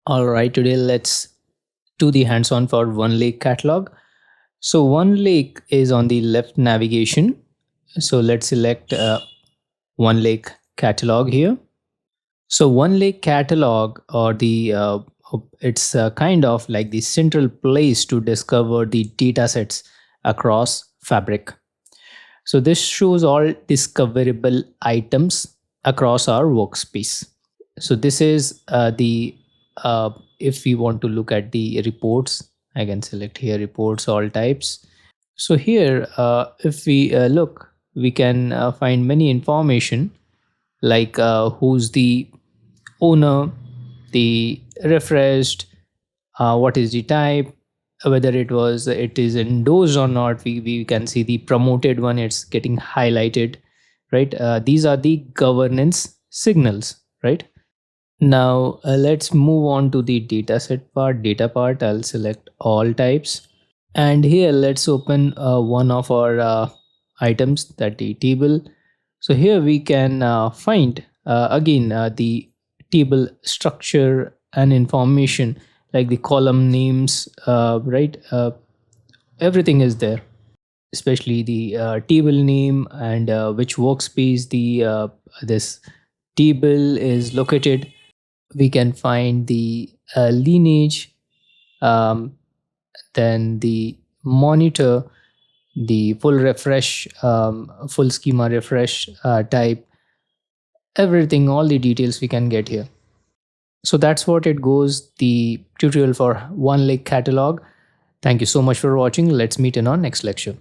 All right, today let's do the hands-on for OneLake Catalog. So OneLake is on the left navigation. So let's select OneLake Catalog here. So OneLake Catalog, or the it's kind of like the central place to discover the data sets across Fabric. So this shows all discoverable items across our workspace. So this is the if we want to look at the reports, I can select here reports all types. So here if we look, we can find many information like who's the owner, the refreshed, what is the type, whether it is endorsed or not. We can see the promoted one, it's getting highlighted, right? These are the governance signals, right? Now let's move on to the dataset part, data part. I'll select all types. And here let's open one of our items, that the table. So here we can find again the table structure and information like the column names, right? Everything is there, especially the table name and which workspace the this table is located. We can find the lineage, um, then the monitor, the full refresh, full schema refresh type, everything, all the details we can get here. So that's what it goes, the tutorial for OneLake Catalog. Thank you so much for watching. Let's meet in our next lecture.